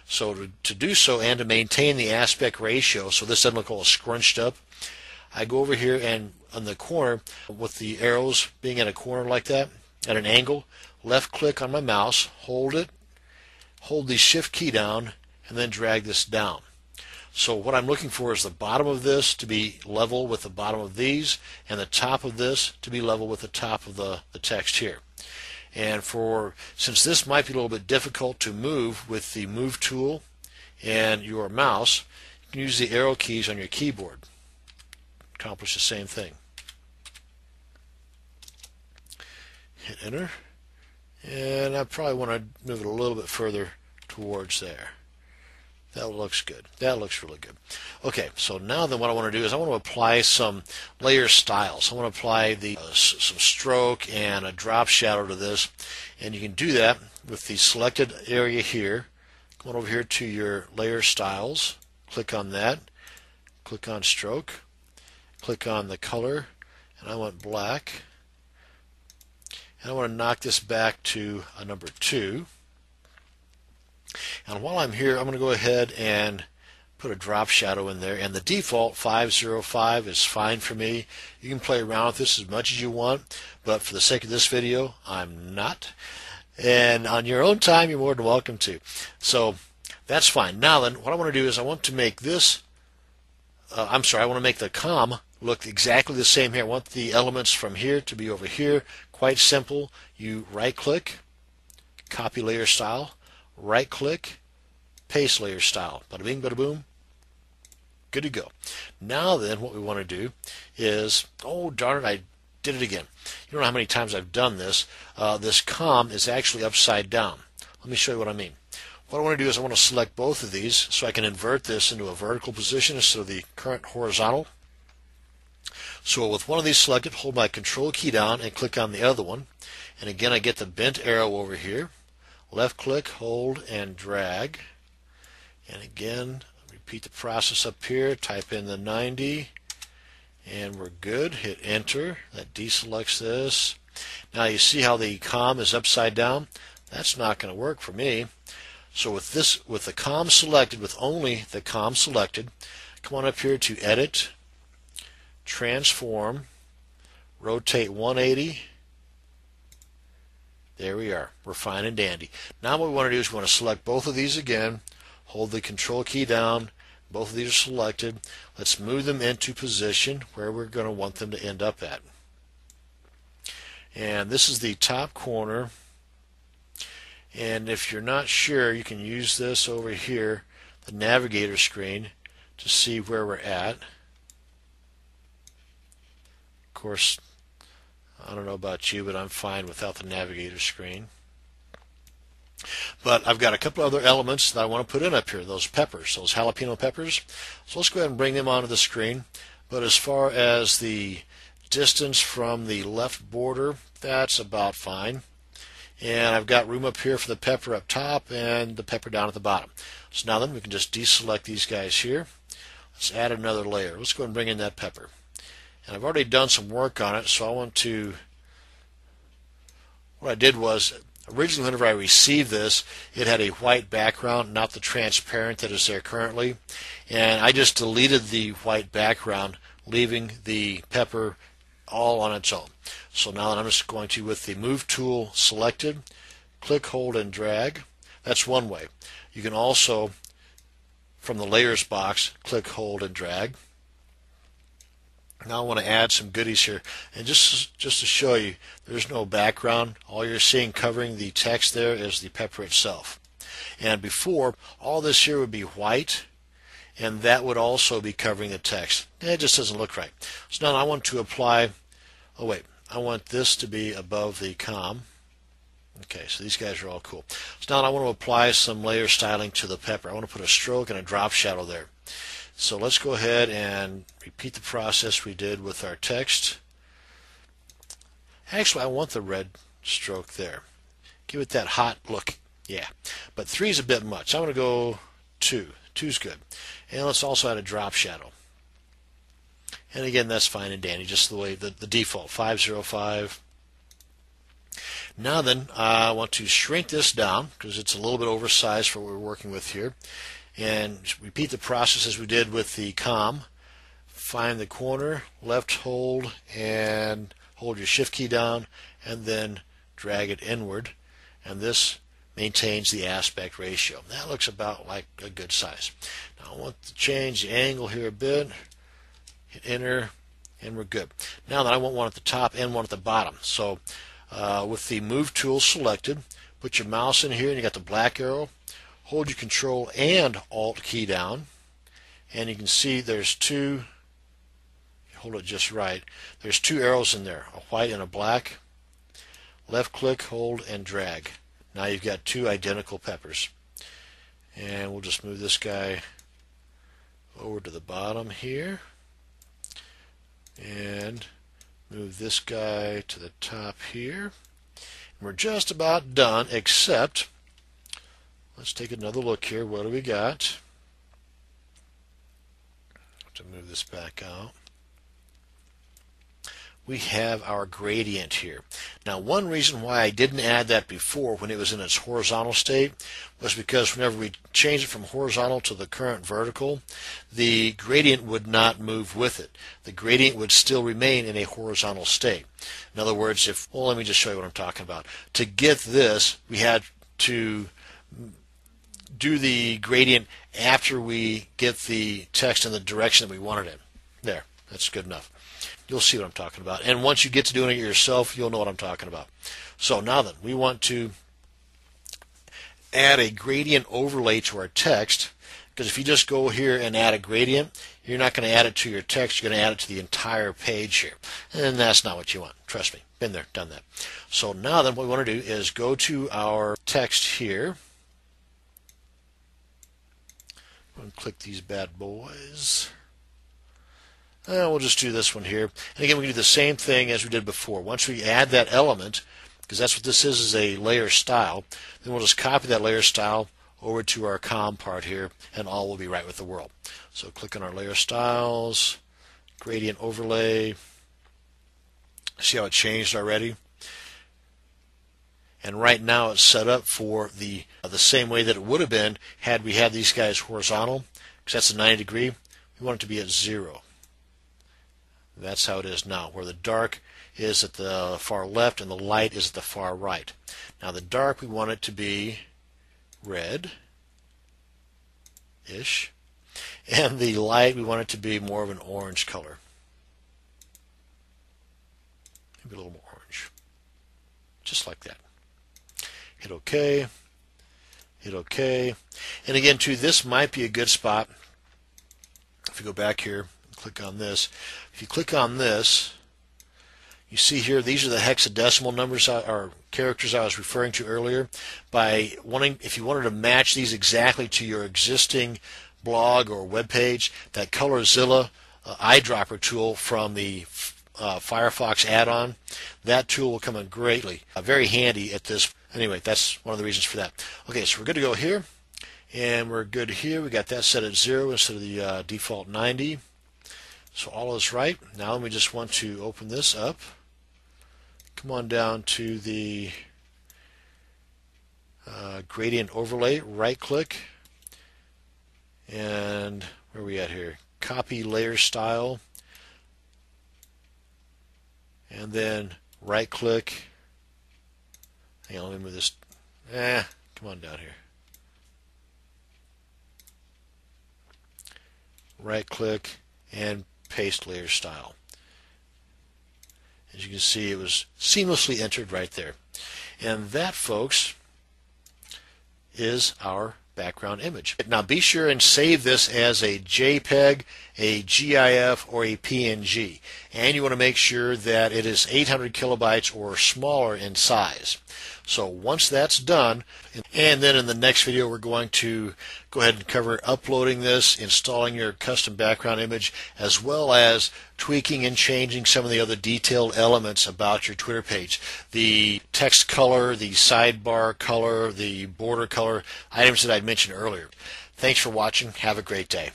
So to do so and to maintain the aspect ratio so this doesn't look all scrunched up, I go over here and on the corner with the arrows being at a corner like that, at an angle, left click on my mouse, hold it, hold the shift key down, and then drag this down. So what I'm looking for is the bottom of this to be level with the bottom of these, and the top of this to be level with the top of the text here. And since this might be a little bit difficult to move with the move tool and your mouse, you can use the arrow keys on your keyboard. Accomplish the same thing. Hit enter, and I probably want to move it a little bit further towards there. That looks good. That looks really good. Okay, so now then what I want to do is I want to apply some layer styles. I want to apply some stroke and a drop shadow to this, and you can do that with the selected area here. Come on over here to your layer styles, click on that, click on stroke, click on the color, and I want black, and I want to knock this back to a number 2. And while I'm here, I'm going to go ahead and put a drop shadow in there, and the default 505 is fine for me. You can play around with this as much as you want, but for the sake of this video, I'm not. And on your own time, you're more than welcome to. So that's fine. Now then, what I want to do is I want to make this, I want to make the COM look exactly the same here. I want the elements from here to be over here. Quite simple. You right click, copy layer style, right click, paste layer style. Bada bing, bada boom. Good to go. Now then, what we want to do is, oh darn it, I did it again. You don't know how many times I've done this. This COM is actually upside down. Let me show you what I mean. What I want to do is I want to select both of these so I can invert this into a vertical position instead of the current horizontal. So with one of these selected, hold my control key down and click on the other one. And again, I get the bent arrow over here. Left click, hold, and drag. And again, repeat the process up here. Type in the 90, and we're good. Hit enter. That deselects this. Now you see how the COM is upside down? That's not going to work for me. So with the COM selected, with only the COM selected, come on up here to Edit, Transform, Rotate 180. There we are. We're fine and dandy. Now what we want to do is we want to select both of these again, hold the control key down, both of these are selected. Let's move them into position where we're going to want them to end up at. And this is the top corner, and if you're not sure, you can use this over here, the navigator screen, to see where we're at. Of course, I don't know about you, but I'm fine without the navigator screen. But I've got a couple other elements that I want to put in up here, those peppers, those jalapeno peppers. So let's go ahead and bring them onto the screen. But as far as the distance from the left border, that's about fine. And I've got room up here for the pepper up top and the pepper down at the bottom. So now then we can just deselect these guys here. Let's add another layer. Let's go ahead and bring in that pepper. And I've already done some work on it, so I want to, what I did was, originally whenever I received this, it had a white background, not the transparent that is there currently. And I just deleted the white background, leaving the pepper all on its own. So now I'm just going to, with the Move tool selected, click, hold, and drag. That's one way. You can also, from the Layers box, click, hold, and drag. Now I want to add some goodies here, and just to show you, there's no background. All you're seeing covering the text there is the pepper itself. And before, all this here would be white, and that would also be covering the text. It just doesn't look right. So now I want to apply, oh wait, I want this to be above the COM. Okay, so these guys are all cool. So now I want to apply some layer styling to the pepper. I want to put a stroke and a drop shadow there. So let's go ahead and repeat the process we did with our text. Actually, I want the red stroke there. Give it that hot look. Yeah, but 3 is a bit much. I'm going to go 2. 2's good. And let's also add a drop shadow. And again, that's fine and dandy, just the way the default 505. Now then, I want to shrink this down because it's a little bit oversized for what we're working with here. And repeat the process as we did with the COM. Find the corner, left hold, and hold your shift key down, and then drag it inward. And this maintains the aspect ratio. That looks about like a good size. Now I want to change the angle here a bit. Hit enter, and we're good. Now that I want one at the top and one at the bottom. So with the move tool selected, put your mouse in here and you got the black arrow. Hold your control and alt key down, and you can see there's two, hold it just right, there's two arrows in there, a white and a black. Left click, hold, and drag. Now you've got two identical peppers. And we'll just move this guy over to the bottom here, and move this guy to the top here. And we're just about done, except let's take another look here. What do we got? To move this back out. We have our gradient here. Now, one reason why I didn't add that before when it was in its horizontal state was because whenever we change it from horizontal to the current vertical, the gradient would not move with it. The gradient would still remain in a horizontal state. In other words, well, let me just show you what I'm talking about. To get this, we had to do the gradient after we get the text in the direction that we wanted it. There, that's good enough. You'll see what I'm talking about. And once you get to doing it yourself, you'll know what I'm talking about. So now then, we want to add a gradient overlay to our text, because if you just go here and add a gradient, you're not going to add it to your text, you're going to add it to the entire page here. And that's not what you want. Trust me. Been there, done that. So now then, what we want to do is go to our text here. I'm going to click these bad boys. We'll just do this one here. And again, we can do the same thing as we did before. Once we add that element, because that's what this is a layer style, then we'll just copy that layer style over to our COM part here, and all will be right with the world. So click on our layer styles, gradient overlay. See how it changed already? And right now it's set up for the same way that it would have been had we had these guys horizontal, because that's a 90 degree. We want it to be at 0. That's how it is now, where the dark is at the far left and the light is at the far right. Now the dark, we want it to be red-ish, and the light, we want it to be more of an orange color. Maybe a little more orange. Just like that. Hit OK. Hit OK. And again, too, this might be a good spot. If you go back here, click on this. If you click on this, you see here, these are the hexadecimal numbers or characters I was referring to earlier. If you wanted to match these exactly to your existing blog or web page, that ColorZilla eyedropper tool from the Firefox add-on, that tool will come in greatly, very handy at this. Anyway, that's one of the reasons for that. Okay, so we're good to go here, and we're good here. We got that set at 0 instead of the default 90. So all is right. Now we just want to open this up. Come on down to the gradient overlay, right click, and where are we at here? Copy layer style, and then right click. Hang on, let me move this. Come on down here. Right click and paste layer style. As you can see, it was seamlessly entered right there. And that, folks, is our background image. Now be sure and save this as a JPEG, a GIF, or a PNG. And you want to make sure that it is 800 kilobytes or smaller in size. So once that's done, and then in the next video we're going to go ahead and cover uploading this, installing your custom background image, as well as tweaking and changing some of the other detailed elements about your Twitter page. The text color, the sidebar color, the border color, items that I mentioned earlier. Thanks for watching. Have a great day.